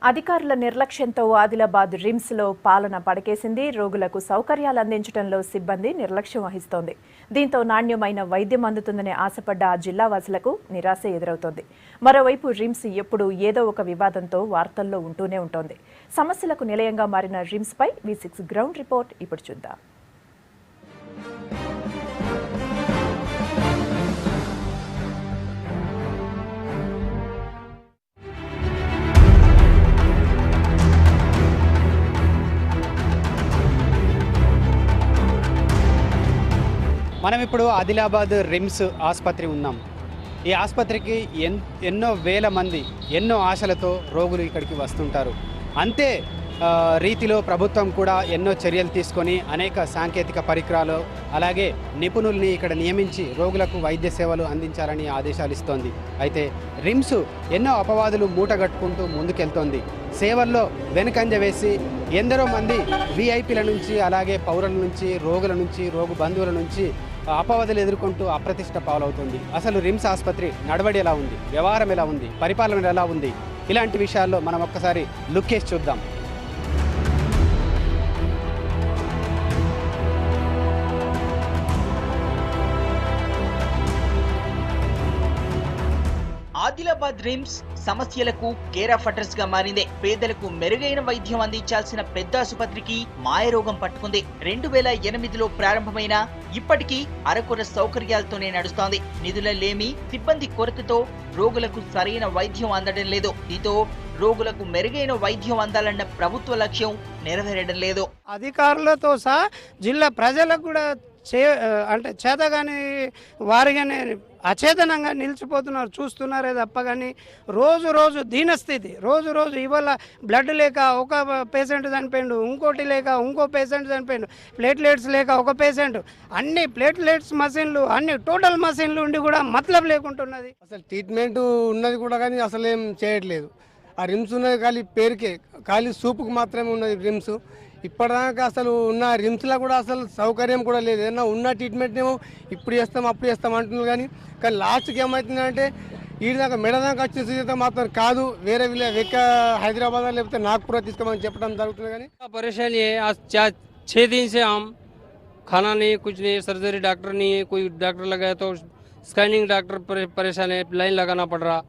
అధికారుల నిర్లక్ష్యంతో ఆదిలాబాద్ రిమ్స్లో పాలన పడకేసింది. రోగులకు సౌకర్యాలు అందించడంలో సిబ్బంది నిర్లక్ష్యం వహిస్తోంది. దీంతో నాణ్యమైన వైద్యం అందుతుందని ఆశపడ్డ ఆ జిల్లా వాసులకు నిరాశ ఎదురవుతోంది. మరోవైపు రిమ్స్ ఎప్పుడూ ఏదో ఒక వివాదంతో వార్తల్లో ఉంటూనే ఉంటోంది. సమస్యలకు నిలయంగా మారిన రిమ్స్పై V6 గ్రౌండ్ రిపోర్ట్ ఇప్పుడు చూద్దాం. మనం ఇప్పుడు ఆదిలాబాద్ రిమ్స్ ఆసుపత్రి ఉన్నాం. ఈ ఆసుపత్రికి ఎన్నో వేల మంది ఎన్నో ఆశలతో రోగులు ఇక్కడికి వస్తుంటారు. అంతే రీతిలో ప్రభుత్వం కూడా ఎన్నో చర్యలు తీసుకొని అనేక సాంకేతిక పరికరాలు అలాగే నిపుణుల్ని ఇక్కడ నియమించి రోగులకు వైద్య సేవలు అందించాలని ఆదేశాలు ఇస్తోంది. అయితే రిమ్స్ ఎన్నో అపవాదులు మూటగట్టుకుంటూ ముందుకెళ్తోంది. సేవల్లో వెనుకంజ వేసి ఎందరో మంది విఐపీల నుంచి అలాగే పౌరుల నుంచి రోగుల నుంచి రోగు బంధువుల నుంచి అపవాదులు ఎదుర్కొంటూ అప్రతిష్ట పాలవుతుంది. అసలు రిమ్స్ ఆసుపత్రి నడవడి ఎలా ఉంది, వ్యవహారం ఎలా ఉంది, పరిపాలన ఎలా ఉంది, ఇలాంటి విషయాల్లో మనం ఒక్కసారి లుక్కేసి చూద్దాం. ఆదిలాబాద్ రిమ్స్ సమస్యలకు కేర్ ఆఫ్ అడ్రస్ గా మారింది. పేదలకు మెరుగైన వైద్యం అందించాల్సిన పెద్ద ఆసుపత్రికి మాయరోగం పట్టుకుంది. 2008లో ప్రారంభమైన ఇప్పటికీ అరకొర సౌకర్యాలతోనే నడుస్తోంది. నిధుల లేమి, సిబ్బంది కొరతతో రోగులకు సరైన వైద్యం అందడం లేదు. దీంతో రోగులకు మెరుగైన వైద్యం అందాలన్న ప్రభుత్వ లక్ష్యం నెరవేరడం లేదు. అధికారులతో సహా జిల్లా ప్రజలకు కూడా అంటే చేతగాని వారిగానే అచేతనంగా నిలిచిపోతున్నారు, చూస్తున్నారే తప్ప. కానీ రోజు రోజు దీనస్థితి, రోజు రోజు ఇవాళ బ్లడ్ లేక ఒక పేషెంట్ చనిపోయిండు, ఇంకోటి లేక ఇంకో పేషెంట్ చనిపోయిండు, ప్లేట్లెట్స్ లేక ఒక పేషెంట్, అన్ని ప్లేట్లెట్స్ మషిన్లు అన్ని టోటల్ మషిన్లు ఉండి కూడా మతలబ్ లేకుంటున్నది. అసలు ట్రీట్మెంట్ ఉన్నది కూడా కానీ అసలు ఏం చేయట్లేదు. ఆ రిమ్స్ ఉన్నది ఖాళీ పేరుకే, ఖాళీ సూపుకు మాత్రమే ఉన్నది రిమ్స్. ఇప్పటిదాకా అసలు ఉన్న రిమ్స్లో కూడా అసలు సౌకర్యం కూడా లేదు. ఏదన్నా ఉన్న ట్రీట్మెంట్ ఏమో ఇప్పుడు చేస్తాం అప్పుడు చేస్తాం అంటున్నారు. కానీ లాస్ట్కి ఏమవుతుందంటే వీడిదాకా మెడదాకా వచ్చేసి మాత్రం కాదు, వేరే వెక్క హైదరాబాద్ లేకపోతే నాగ్పూర్ తీసుకోమని చెప్పడం జరుగుతుంది. కానీ परेशानी है आज 6 दिन से हम खाना नहीं, कुछ नहीं, सर्जरी डॉक्टर नहीं है, कोई डॉक्टर लगाया तो स्कैनिंग डॉक्टर परेशान है, लाइन लगाना पड़ रहा,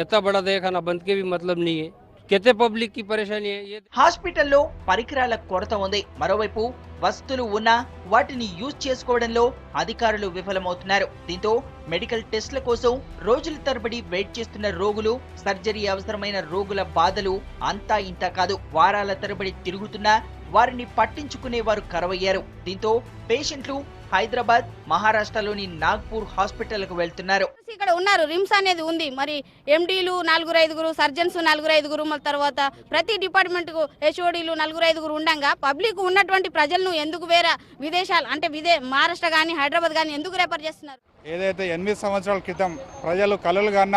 इतना बड़ा दवाखाना बंद के भी मतलब नहीं है. कहते पब्लिक की परेशानी है ये. హాస్పిటల్లో పరికరాల కొరత ఉంది. మరోవైపు వస్తువులు ఉన్నా వాటిని యూజ్ చేసుకోవడంలో అధికారులు విఫలమవుతున్నారు. దీంతో మెడికల్ టెస్ట్ల కోసం రోజుల తరబడి వెయిట్ చేస్తున్న రోగులు, సర్జరీ అవసరమైన రోగుల బాధలు అంతా ఇంతా కాదు. వారాల తరబడి తిరుగుతున్నా వారిని పట్టించుకునే వారు కరువయ్యారు. దీంతో పేషెంట్లు హైదరాబాద్, మహారాష్ట్రలోని నాగ్పూర్ హాస్పిటల్కు వెళ్తున్నారు. ఇక్కడ ఉన్నారు, రిమ్స్ అనేది ఉంది. మరి ఎండీలు 4-5 సర్జన్స్ 4-5, మళ్ళీ తర్వాత ప్రతి డిపార్ట్మెంట్ కు హెచ్ఓడీలు 4-5 ఉండగా పబ్లిక్ ఉన్నటువంటి ప్రజలను ఎందుకు వేరే విదేశాలు అంటే మహారాష్ట్ర కానీ హైదరాబాద్ కానీ ఎందుకు రెఫర్ చేస్తున్నారు? ఏదైతే 8 సంవత్సరాల క్రితం ప్రజలు కలలు కన్న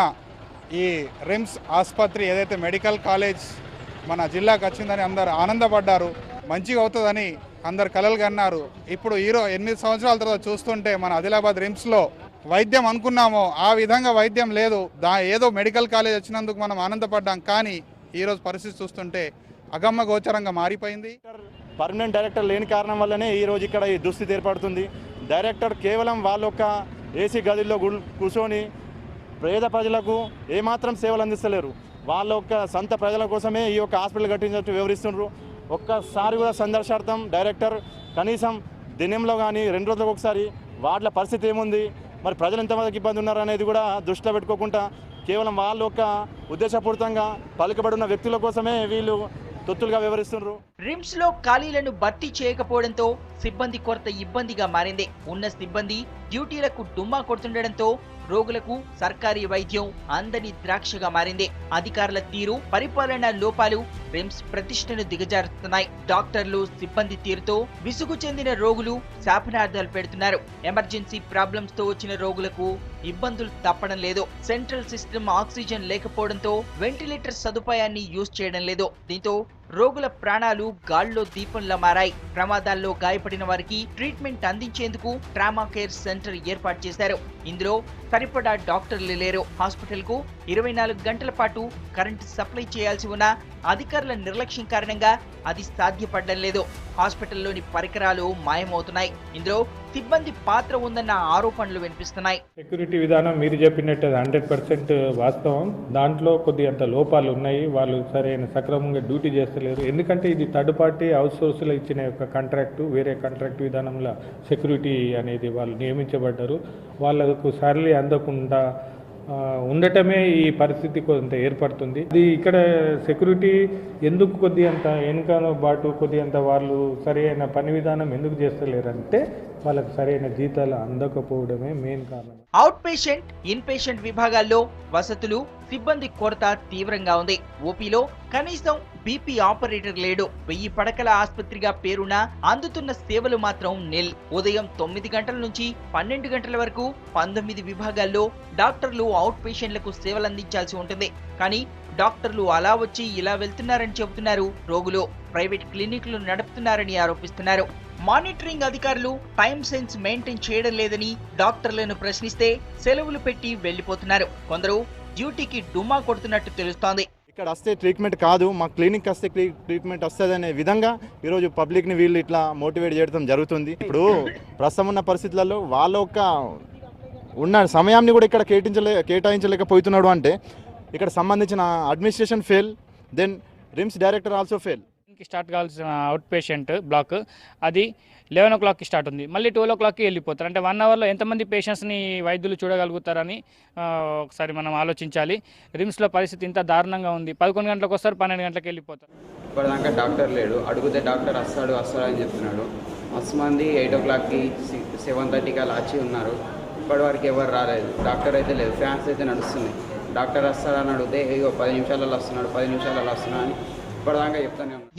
ఈ రిమ్స్ ఆసుపత్రి ఏదైతే మెడికల్ కాలేజ్ మన జిల్లాకు వచ్చిందని అందరు ఆనందపడ్డారు, మంచిగా అవుతుందని అందరు కలలు కన్నారు. ఇప్పుడు 8 సంవత్సరాల తర్వాత చూస్తుంటే మన ఆదిలాబాద్ రిమ్స్లో వైద్యం అనుకున్నామో ఆ విధంగా వైద్యం లేదు. ఏదో మెడికల్ కాలేజ్ వచ్చినందుకు మనం ఆనందపడ్డాం, కానీ ఈరోజు పరిస్థితి చూస్తుంటే అగమ్య గోచరంగా మారిపోయింది. పర్మనెంట్ డైరెక్టర్ లేని కారణం వల్లనే ఈరోజు ఇక్కడ ఈ దుస్థితి ఏర్పడుతుంది. డైరెక్టర్ కేవలం వాళ్ళొక్క ఏసీ గదిలో కూర్చొని పేద ప్రజలకు ఏమాత్రం సేవలు అందిస్తలేరు. వాళ్ళ యొక్క సొంత ప్రజల కోసమే ఈ యొక్క హాస్పిటల్ కట్టించినట్టు వివరిస్తున్నారు. ఒక్కసారి కూడా సందర్శార్థం డైరెక్టర్ కనీసం దినంలో కానీ 2 రోజులకు ఒకసారి వార్డుల పరిస్థితి ఏముంది, మరి ప్రజలు ఎంతమందికి ఇబ్బంది ఉన్నారు అనేది కూడా దృష్టిలో పెట్టుకోకుండా కేవలం వాళ్ళ యొక్క ఉద్దేశపూరితంగా పలుకబడిన వ్యక్తుల కోసమే వీళ్ళు తొత్తులుగా వివరిస్తున్నారు. రిమ్స్ లో ఖాళీలను భర్తీ చేయకపోవడంతో సిబ్బంది కొరత ఇబ్బందిగా మారింది. ఉన్న సిబ్బంది డ్యూటీలకు డుమ్మా కొడుతుండటంతో రోగులకు సర్కారీ వైద్యం అందని ద్రాక్షగా మారింది. అధికారుల తీరు, పరిపాలన లోపాలు రిమ్స్ ప్రతిష్టను దిగజారుతున్నాయి. డాక్టర్లు, సిబ్బంది తీరుతో విసుగు చెందిన రోగులు శాపనార్థాలు పెడుతున్నారు. ఎమర్జెన్సీ ప్రాబ్లమ్స్ తో వచ్చిన రోగులకు ఇబ్బందులు తప్పడం లేదు. సెంట్రల్ సిస్టమ్ ఆక్సిజన్ లేకపోవడంతో వెంటిలేటర్ సదుపాయాన్ని యూజ్ చేయడం లేదు. దీంతో రోగుల ప్రాణాలు గాల్లో దీపంలా మారాయి. ప్రమాదాల్లో గాయపడిన వారికి ట్రీట్మెంట్ అందించేందుకు ట్రామా కేర్ సెంటర్ ఏర్పాటు చేశారు. ఇందులో సరిపడా డాక్టర్లు లేరు. హాస్పిటల్ కు 24 గంటల పాటు కరెంటు సప్లై చేయాల్సి ఉన్న అధికారుల నిర్లక్ష్యం కారణంగా అది సాధ్యపడడం లేదు. హాస్పిటల్లోని పరికరాలు మాయమవుతున్నాయి. ఇందులో సిబ్బంది పాత్ర ఉందన్న ఆరోపణలు వినిపిస్తున్నాయి. సెక్యూరిటీ విధానం మీరు చెప్పినట్టు 100% వాస్తవం. దాంట్లో కొద్దిగంత లోపాలు ఉన్నాయి. వాళ్ళు సరైన సక్రమంగా డ్యూటీ చేస్తలేరు. ఎందుకంటే ఇది థర్డ్ పార్టీ అవుట్ సోర్స్లో ఇచ్చిన యొక్క కాంట్రాక్టు, వేరే కాంట్రాక్ట్ విధానంలో సెక్యూరిటీ అనేది వాళ్ళు నియమించబడ్డారు. వాళ్ళకు శాలరీ అందకుండా ఉండటమే ఈ పరిస్థితి కొంత ఏర్పడుతుంది. ఇది ఇక్కడ సెక్యూరిటీ ఎందుకు కొద్దిగంత వెనుకనో బాటు కొద్దిగంత వాళ్ళు సరైన పని విధానం ఎందుకు చేస్తలేరంటే వాళ్ళకి సరైన జీతాలు అందకపోవడమే మెయిన్ కారణం. అవుట్ పేషెంట్, ఇన్ పేషెంట్ విభాగాల్లో వసతులు, సిబ్బంది కొరత తీవ్రంగా ఉంది. ఓపీలో కనీసం బీపీ ఆపరేటర్ లేడు. 1000 పడకల ఆసుపత్రిగా పేరున్న అందుతున్న సేవలు మాత్రం నిల్. ఉదయం 9 గంటల నుంచి 12 గంటల వరకు 19 విభాగాల్లో డాక్టర్లు అవుట్ పేషెంట్లకు సేవలు అందించాల్సి ఉంటుంది. కానీ డాక్టర్లు అలా వచ్చి ఇలా వెళ్తున్నారని చెబుతున్నారు రోగులు. ప్రైవేట్ క్లినిక్లు నడుపుతున్నారని ఆరోపిస్తున్నారు. మానిటరింగ్ అధికారులు టైం సెన్స్ మెయింటైన్ చేయడం లేదని డాక్టర్లను ప్రశ్నిస్తే సెలవులు పెట్టి వెళ్లిపోతున్నారు. కొందరు డ్యూటీకి డుమ్మా కొడుతున్నట్టు తెలుస్తోంది. ఇక్కడ వస్తే ట్రీట్మెంట్ కాదు, మా క్లినిక్ వస్తే ట్రీట్మెంట్ వస్తుంది అనే విధంగా ఈరోజు పబ్లిక్ని వీళ్ళు ఇట్లా మోటివేట్ చేయడం జరుగుతుంది. ఇప్పుడు ప్రస్తుతం ఉన్న పరిస్థితులలో వాళ్ళ యొక్క ఉన్న సమయాన్ని కూడా ఇక్కడ కేటాయించలేకపోతున్నాడు. అంటే ఇక్కడ సంబంధించిన administration fail, then RIMS director also fail. Start కావాల్సిన అవుట్ పేషెంట్ బ్లాక్ అది 11 o'clockకి స్టార్ట్ ఉంది. మళ్ళీ 12 o'clockకి వెళ్ళిపోతారు. అంటే 1 hourలో ఎంతమంది పేషెంట్స్ని వైద్యులు చూడగలుగుతారని ఒకసారి మనం ఆలోచించాలి. రిమ్స్లో పరిస్థితి ఇంత దారుణంగా ఉంది. 11 గంటలకు వస్తారు, 12 గంటలకు వెళ్ళిపోతారు. ఇప్పటిదాకా డాక్టర్ లేడు. అడిగితే డాక్టర్ వస్తాడు అని చెప్తున్నాడు. మస్తు మంది 8 o'clockకి 7:30కి అలా వచ్చి ఉన్నారు. ఇప్పటివరకు ఎవరు రాలేదు. డాక్టర్ అయితే లేదు. ఫ్యాన్స్ అయితే నడుస్తుంది. డాక్టర్ వస్తాడని అడిగితే ఇగో 10 నిమిషాలలో వస్తున్నాడు, 10 నిమిషాలలో వస్తున్నాడు అని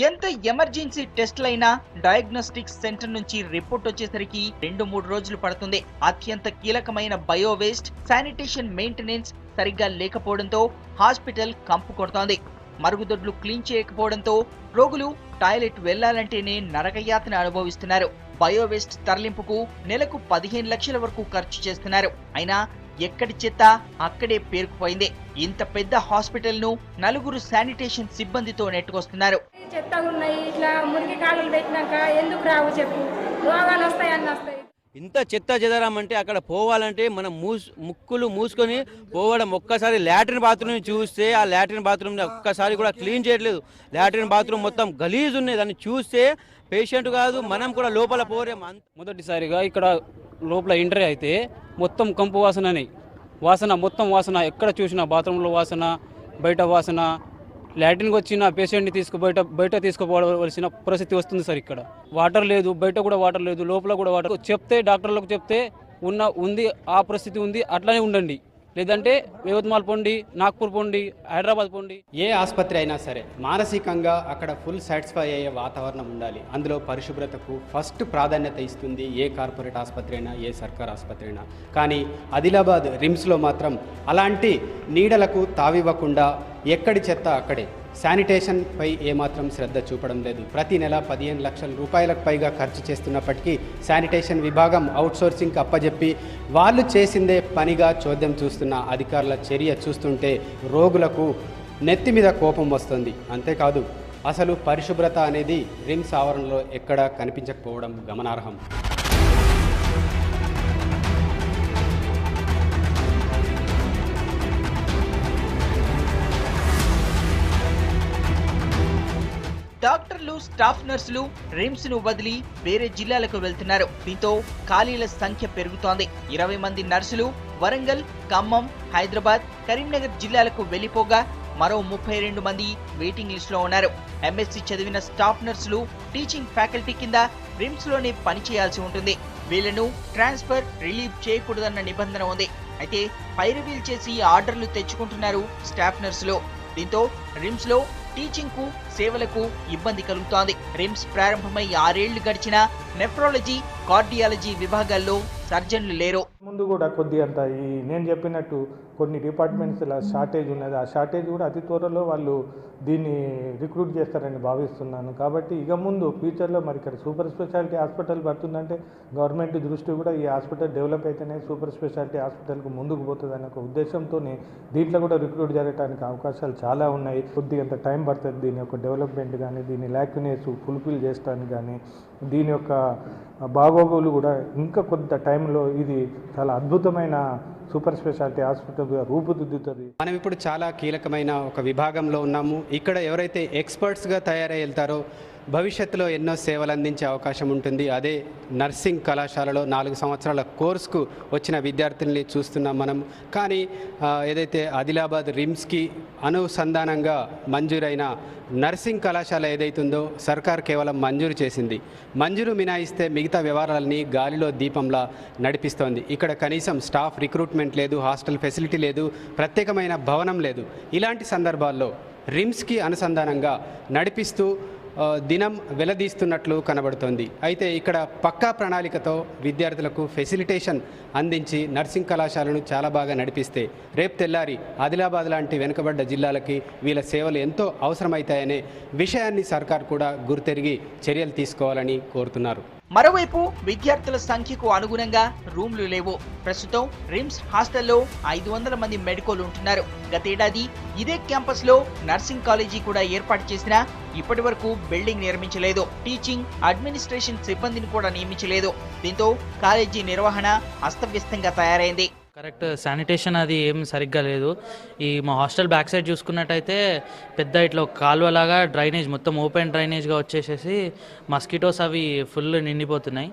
ఎంత ఎమర్జెన్సీ టెస్ట్లైనా డయాగ్నోస్టిక్స్ సెంటర్ నుంచి రిపోర్ట్ వచ్చేసరికి 2-3 రోజులు పడుతుంది. అత్యంత కీలకమైన బయో వేస్ట్, శానిటేషన్ మెయింటెనెన్స్ సరిగ్గా లేకపోవడంతో హాస్పిటల్ కంపు కొడుతోంది. మరుగుదొడ్లు క్లీన్ చేయకపోవడంతో రోగులు టాయిలెట్ వెళ్లాలంటేనే నరకయాతన అనుభవిస్తున్నారు. బయో వేస్ట్ తరలింపుకు నెలకు 15 లక్షల వరకు ఖర్చు చేస్తున్నారు. అయినా ఎక్కడి చెత్త అక్కడే పేరుకుపోయింది. ఇంత పెద్ద హాస్పిటల్ ను 4 శానిటేషన్ సిబ్బందితో నెట్టుకొస్తున్నారు. చెత్తగా ఉన్నాయి, ఇట్లా మురికి కాలువలు పెట్టినాక ఎందుకు రావు చెప్పు, రోగాలు వస్తాయని వస్తాయి. ఇంత చెత్త చెదరం అంటే అక్కడ పోవాలంటే మనం ముక్కులు మూసుకొని పోవడం. ఒక్కసారి లాట్రిన్ బాత్రూమ్ చూస్తే ఆ లాట్రిన్ బాత్రూమ్ ఒక్కసారి కూడా క్లీన్ చేయట్లేదు. లాట్రిన్ బాత్రూమ్ మొత్తం గలీజ్ ఉన్నాయి. దాన్ని చూస్తే పేషెంట్ కాదు మనం కూడా లోపల పోరేం. మొదటిసారిగా ఇక్కడ లోపల ఎంట్రీ అయితే మొత్తం కంపు వాసన మొత్తం వాసన. ఎక్కడ చూసినా బాత్రూంలో వాసన, బయట వాసన. లాట్రిన్కి వచ్చిన పేషెంట్ని బయట తీసుకుపోవలసిన పరిస్థితి వస్తుంది సార్. ఇక్కడ వాటర్ లేదు, బయట కూడా వాటర్ లేదు, లోపల కూడా వాటర్. చెప్తే డాక్టర్లకు చెప్తే ఉంది ఆ పరిస్థితి ఉంది, అట్లానే ఉండండి. లేదంటే యవత్మాల్ పొండి, నాగ్పూర్ పొండి, హైదరాబాద్ పొండి. ఏ ఆసుపత్రి అయినా సరే మానసికంగా అక్కడ ఫుల్ సాటిస్ఫై అయ్యే వాతావరణం ఉండాలి. అందులో పరిశుభ్రతకు ఫస్ట్ ప్రాధాన్యత ఇస్తుంది ఏ కార్పొరేట్ ఆసుపత్రి అయినా, ఏ సర్కార్ ఆసుపత్రి అయినా. కానీ ఆదిలాబాద్ రిమ్స్లో మాత్రం అలాంటి నీడలకు తావివ్వకుండా ఎక్కడి చెత్త అక్కడే. శానిటేషన్పై ఏమాత్రం శ్రద్ధ చూపడం లేదు. ప్రతి నెల 15 లక్షల రూపాయలకు పైగా ఖర్చు చేస్తున్నప్పటికీ శానిటేషన్ విభాగం అవుట్సోర్సింగ్కి అప్పజెప్పి వాళ్ళు చేసిందే పనిగా చోద్యం చూస్తున్న అధికారుల చర్య చూస్తుంటే రోగులకు నెత్తి మీద కోపం వస్తుంది. అంతేకాదు అసలు పరిశుభ్రత అనేది రిమ్స్ ఆవరణలో ఎక్కడా కనిపించకపోవడం గమనార్హం. డాక్టర్లు, స్టాఫ్ నర్సులు రిమ్స్ ను వదిలి వేరే జిల్లాలకు వెళ్తున్నారు. దీంతో ఖాళీల సంఖ్య పెరుగుతోంది. 20 మంది నర్సులు వరంగల్, ఖమ్మం, హైదరాబాద్, కరీంనగర్ జిల్లాలకు వెళ్లిపోగా మరో 32 మంది వెయిటింగ్ లిస్ట్ లో ఉన్నారు. ఎంఎస్సీ చదివిన స్టాఫ్ నర్సులు టీచింగ్ ఫ్యాకల్టీ కింద రిమ్స్ లోనే పనిచేయాల్సి ఉంటుంది. వీళ్లను ట్రాన్స్ఫర్, రిలీవ్ చేయకూడదన్న నిబంధన ఉంది. అయితే పైరవీలు చేసి ఆర్డర్లు తెచ్చుకుంటున్నారు స్టాఫ్ నర్సులు. దీంతో రిమ్స్ లో టీచింగ్ కు సేవలకు ఇబ్బంది కలుగుతోంది. రిమ్స్ ప్రారంభమై 6 ఏళ్లు గడిచినా నెఫ్రాలజీ, కార్డియాలజీ విభాగాల్లో సర్జన్లు లేరు. ముందు కూడా కొద్ది అంత ఈ నేను చెప్పినట్టు కొన్ని డిపార్ట్మెంట్స్ షార్టేజ్ ఉన్నది. ఆ షార్టేజ్ కూడా అతి త్వరలో వాళ్ళు దీన్ని రిక్రూట్ చేస్తారని భావిస్తున్నాను. కాబట్టి ఇక ముందు ఫ్యూచర్లో మరి ఇక్కడ సూపర్ స్పెషాలిటీ హాస్పిటల్ పడుతుందంటే గవర్నమెంట్ దృష్టి కూడా ఈ హాస్పిటల్ డెవలప్ అయితేనే సూపర్ స్పెషాలిటీ హాస్పిటల్కు ముందుకు పోతుంది అనే ఒక ఉద్దేశంతో దీంట్లో కూడా రిక్రూట్ జరగడానికి అవకాశాలు చాలా ఉన్నాయి. కొద్దిగా అంత టైం పడుతుంది దీని యొక్క డెవలప్మెంట్ కానీ, దీని ల్యాక్యునేస్ ఫుల్ఫిల్ చేయడానికి కానీ, దీని యొక్క బాగోగులు కూడా ఇంకా కొంత టైంలో ఇది చాలా అద్భుతమైన సూపర్ స్పెషాలిటీ హాస్పిటల్గా రూపుదిద్దుతుంది. మనం ఇప్పుడు చాలా కీలకమైన ఒక విభాగంలో ఉన్నాము. ఇక్కడ ఎవరైతే ఎక్స్పర్ట్స్గా తయారై వెళ్తారో భవిష్యత్తులో ఎన్నో సేవలు అందించే అవకాశం ఉంటుంది. అదే నర్సింగ్ కళాశాలలో 4 సంవత్సరాల కోర్సుకు వచ్చిన విద్యార్థుల్ని చూస్తున్నాం మనం. కానీ ఏదైతే ఆదిలాబాద్ రిమ్స్కి అనుసంధానంగా మంజూరైన నర్సింగ్ కళాశాల ఏదైతుందో సర్కార్ కేవలం మంజూరు చేసింది. మంజూరు మినాయిస్తే మిగతా వ్యవహారాలని గాలిలో దీపంలా నడిపిస్తోంది. ఇక్కడ కనీసం స్టాఫ్ రిక్రూట్మెంట్ లేదు, హాస్టల్ ఫెసిలిటీ లేదు, ప్రత్యేకమైన భవనం లేదు. ఇలాంటి సందర్భాల్లో రిమ్స్కి అనుసంధానంగా నడిపిస్తూ దినం వెలదీస్తున్నట్లు కనబడుతోంది. అయితే ఇక్కడ పక్కా ప్రణాళికతో విద్యార్థులకు ఫెసిలిటేషన్ అందించి నర్సింగ్ కళాశాలను చాలా బాగా నడిపిస్తే రేపు తెల్లారి ఆదిలాబాద్ లాంటి వెనుకబడ్డ జిల్లాలకి వీళ్ళ సేవలు ఎంతో అవసరమవుతాయనే విషయాన్ని సర్కార్ కూడా గుర్తెరిగి చర్యలు తీసుకోవాలని కోరుతున్నారు. మరోవైపు విద్యార్థుల సంఖ్యకు అనుగుణంగా రూమ్లు లేవు. ప్రస్తుతం రిమ్స్ హాస్టల్లో 500 మంది మెడికోలు ఉంటున్నారు. గతేడాది ఇదే క్యాంపస్ లో నర్సింగ్ కాలేజీ కూడా ఏర్పాటు చేసినా ఇప్పటి వరకు బిల్డింగ్ నిర్మించలేదు. టీచింగ్, అడ్మినిస్ట్రేషన్ సిబ్బందిని కూడా నియమించలేదు. దీంతో కాలేజీ నిర్వహణ అస్తవ్యస్తంగా తయారైంది. కరెక్ట్ శానిటేషన్ అది ఏం సరిగ్గా లేదు. ఈ మా హాస్టల్ బ్యాక్ సైడ్ చూసుకున్నట్టయితే పెద్ద ఇట్లా కాలువలాగా డ్రైనేజ్ మొత్తం ఓపెన్ డ్రైనేజ్గా వచ్చేసేసి మస్కిటోస్ అవి ఫుల్ నిండిపోతున్నాయి.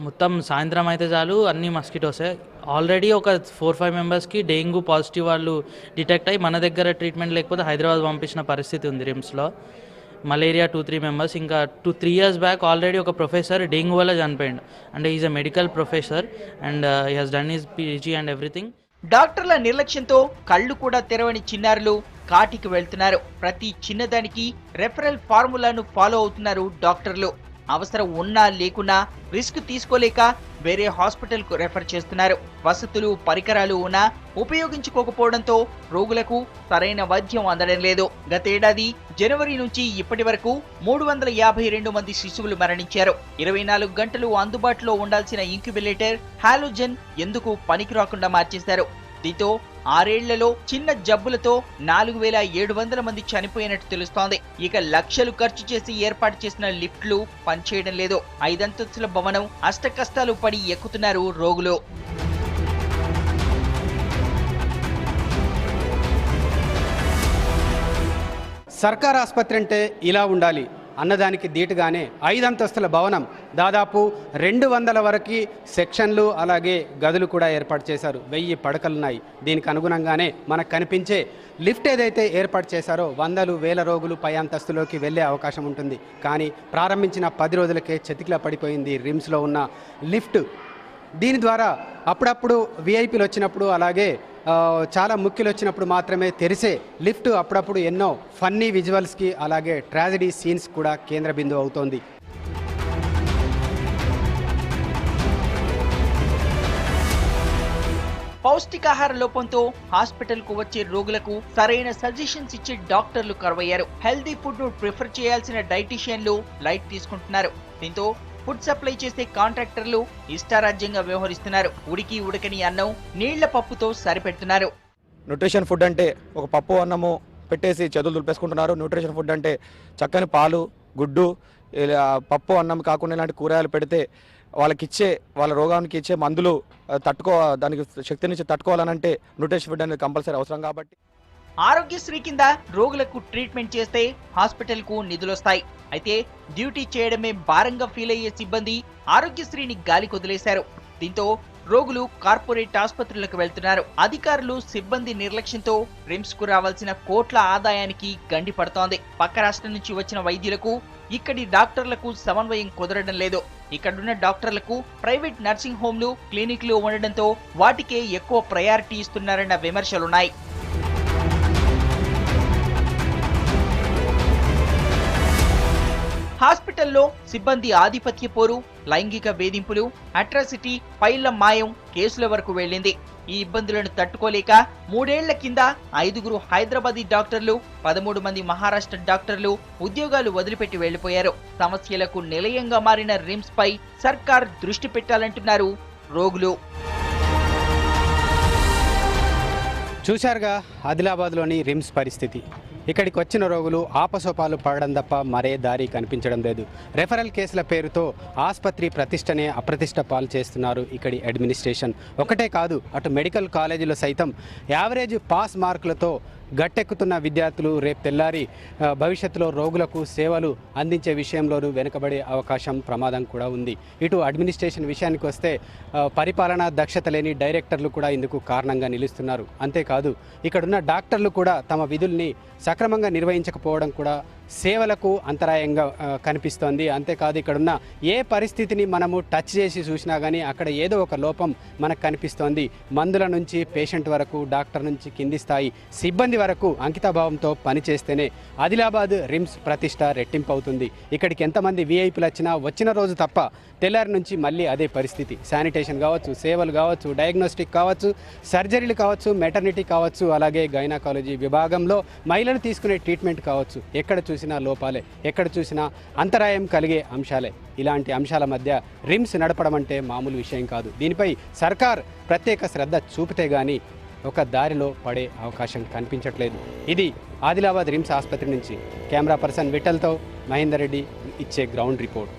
మొత్తం సాయంత్రం అయితే చాలు అన్ని మస్కిటోసే. ఆల్రెడీ ఒక 4-5 మెంబర్స్కి డెంగ్యూ పాజిటివ్ వాళ్ళు డిటెక్ట్ అయ్యి మన దగ్గర ట్రీట్మెంట్ లేకపోతే హైదరాబాద్ పంపించిన పరిస్థితి ఉంది రిమ్స్లో. Malaria 2-3 members. ఇంకా 2-3 years బ్యాక్ ఆల్రెడీ ఒక ప్రొఫెసర్ డెంగ్యూ వల్ల చనిపోయింది. అంటే is a medical professor and he has done his PG and everything. డాక్టర్ల నిర్లక్ష్యంతో కళ్ళు కూడా తెరవని చిన్నారులు కాటికి వెళ్తున్నారు. ప్రతి చిన్నదానికి రెఫరల్ ఫార్ములాను ఫాలో అవుతున్నారు డాక్టర్లు. అవసరం ఉన్నా లేకున్నా రిస్క్ తీసుకోలేక వేరే హాస్పిటల్ కు రెఫర్ చేస్తున్నారు. వసతులు, పరికరాలు ఉన్నా ఉపయోగించుకోకపోవడంతో రోగులకు సరైన వైద్యం అందడం లేదు. గతేడాది జనవరి నుంచి ఇప్పటి వరకు 352 మంది శిశువులు మరణించారు. 24 గంటలు అందుబాటులో ఉండాల్సిన ఇంక్యుబులేటర్ హాలోజన్ ఎందుకు పనికి రాకుండా మార్చేశారు. దీంతో 6 ఏళ్లలో చిన్న జబ్బులతో 4700 మంది చనిపోయినట్టు తెలుస్తోంది. ఇక లక్షలు ఖర్చు చేసి ఏర్పాటు చేసిన లిఫ్ట్లు పనిచేయడం లేదు. 5 అంతస్తుల భవనం అష్టకష్టాలు పడి ఎక్కుతున్నారు రోగులు. సర్కార్ ఆసుపత్రి అంటే ఇలా ఉండాలి అన్నదానికి దీటుగానే 5 అంతస్తుల భవనం, దాదాపు 200 వరకు సెక్షన్లు అలాగే గదులు కూడా ఏర్పాటు చేశారు. 1000 పడకలున్నాయి. దీనికి అనుగుణంగానే మనకు కనిపించే లిఫ్ట్ ఏదైతే ఏర్పాటు చేశారో 100,000 రోగులు పై అంతస్తులోకి వెళ్ళే అవకాశం ఉంటుంది. కానీ ప్రారంభించిన 10 రోజులకే చతికిలా పడిపోయింది రిమ్స్లో ఉన్న లిఫ్ట్. దీని ద్వారా అప్పుడప్పుడు విఐపీలు వచ్చినప్పుడు అలాగే చాలా ముఖ్యులు వచ్చినప్పుడు మాత్రమే తెరిసే లిఫ్ట్ అప్పుడప్పుడు ఎన్నో ఫన్నీ విజువల్స్కి అలాగే ట్రాజడీ సీన్స్ కూడా కేంద్ర బిందువు అవుతోంది. పౌష్టికాహార లోపంతో హాస్పిటల్ కు వచ్చే రోగులకు సరైన సజెషన్స్ ఇచ్చే డాక్టర్లు కరువయ్యారు. హెల్దీ ఫుడ్ ను ప్రిఫర్ చేయాల్సిన డైటీషియన్లు లైట్ తీసుకుంటున్నారు. దీంతో ఫుడ్ సప్లై చేసే కాంట్రాక్టర్లు ఇష్టారాజ్యంగా వ్యవహరిస్తున్నారు. ఉడికి ఉడకని అన్నం నీళ్ల పప్పుతో సరిపెడుతున్నారు. న్యూట్రిషన్ ఫుడ్ అంటే ఒక పప్పు అన్నము పెట్టేసి చేతులు దులిపేసుకుంటున్నారు. న్యూట్రిషన్ ఫుడ్ అంటే చక్కని పాలు, గుడ్డు, పప్పు అన్నం కాకుండా ఇలాంటి కూరగాయలు పెడితే వాళ్ళ రోగానికి ఇచ్చే మందులు దానికి శక్తినిచ్చి తట్టుకోవాలనంటే న్యూట్రిషన్ ఫుడ్ అనేది కంపల్సరీ అవసరం. కాబట్టి ఆరోగ్యశ్రీ కింద రోగులకు ట్రీట్మెంట్ చేస్తే హాస్పిటల్ కు నిధులొస్తాయి. అయితే డ్యూటీ చేయడమే భారంగా ఫీల్ అయ్యే సిబ్బంది ఆరోగ్యశ్రీని గాలి కొదిలేశారు. దీంతో రోగులు కార్పొరేట్ ఆసుపత్రులకు వెళ్తున్నారు. అధికారులు, సిబ్బంది నిర్లక్ష్యంతో రిమ్స్ కు రావాల్సిన కోట్ల ఆదాయానికి గండి పడుతోంది. పక్క రాష్ట్రం నుంచి వచ్చిన వైద్యులకు ఇక్కడి డాక్టర్లకు సమన్వయం కుదరడం లేదు. ఇక్కడున్న డాక్టర్లకు ప్రైవేట్ నర్సింగ్ హోంలు, క్లినిక్లు ఉండడంతో వాటికే ఎక్కువ ప్రయారిటీ ఇస్తున్నారన్న విమర్శలున్నాయి. హాస్పిటల్లో సిబ్బంది ఆధిపత్య పోరు, లైంగిక వేధింపులు, అట్రాసిటీ, ఫైళ్ల మాయం కేసుల వరకు వెళ్లింది. ఈ ఇబ్బందులను తట్టుకోలేక 3 ఏళ్ల కింద 5 హైదరాబాదీ డాక్టర్లు, 13 మంది మహారాష్ట్ర డాక్టర్లు ఉద్యోగాలు వదిలిపెట్టి వెళ్లిపోయారు. సమస్యలకు నిలయంగా మారిన రిమ్స్ పై సర్కార్ దృష్టి పెట్టాలంటున్నారు రోగులు. చూశారుగా ఆదిలాబాద్లోని రిమ్స్ పరిస్థితి. ఇక్కడికి వచ్చిన రోగులు ఆపసోపాలు పడడం తప్ప మరే దారి కనిపించడం లేదు. రెఫరల్ కేసుల పేరుతో ఆసుపత్రి ప్రతిష్టనే అప్రతిష్ట పాలు చేస్తున్నారు ఇక్కడి అడ్మినిస్ట్రేషన్. ఒకటే కాదు, అటు మెడికల్ కాలేజీలో సైతం యావరేజ్ పాస్ మార్కులతో గట్టెక్కుతున్న విద్యార్థులు రేపు తెల్లారి భవిష్యత్తులో రోగులకు సేవలు అందించే విషయంలోనూ వెనుకబడే అవకాశం, ప్రమాదం కూడా ఉంది. ఇటు అడ్మినిస్ట్రేషన్ విషయానికి వస్తే పరిపాలనా దక్షత లేని డైరెక్టర్లు కూడా ఇందుకు కారణంగా నిలుస్తున్నారు. అంతేకాదు, ఇక్కడున్న డాక్టర్లు కూడా తమ విధుల్ని సక్రమంగా నిర్వహించకపోవడం కూడా సేవలకు అంతరాయంగా కనిపిస్తోంది. అంతేకాదు, ఇక్కడున్న ఏ పరిస్థితిని మనము టచ్ చేసి చూసినా కానీ అక్కడ ఏదో ఒక లోపం మనకు కనిపిస్తోంది. మందుల నుంచి పేషెంట్ వరకు, డాక్టర్ నుంచి కింది స్థాయి సిబ్బంది వరకు అంకితభావంతో పనిచేస్తేనే ఆదిలాబాద్ రిమ్స్ ప్రతిష్ట రెట్టింపు అవుతుంది. ఇక్కడికి ఎంతమంది వీఐపీలు వచ్చినా వచ్చిన రోజు తప్ప తెల్లారి నుంచి మళ్ళీ అదే పరిస్థితి. శానిటేషన్ కావచ్చు, సేవలు కావచ్చు, డయాగ్నోస్టిక్ కావచ్చు, సర్జరీలు కావచ్చు, మెటర్నిటీ కావచ్చు, అలాగే గైనకాలజీ విభాగంలో మహిళలు తీసుకునే ట్రీట్మెంట్ కావచ్చు, ఎక్కడ చూసినా లోపాలే, ఎక్కడ చూసినా అంతరాయం కలిగే అంశాలే. ఇలాంటి అంశాల మధ్య రిమ్స్ నడపడం అంటే మామూలు విషయం కాదు. దీనిపై సర్కార్ ప్రత్యేక శ్రద్ధ చూపితే గానీ ఒక దారిలో పడే అవకాశం కనిపించట్లేదు. ఇది ఆదిలాబాద్ రిమ్స్ ఆసుపత్రి నుంచి కెమెరా పర్సన్ విఠల్తో మహేందర్ రెడ్డి ఇచ్చే గ్రౌండ్ రిపోర్ట్.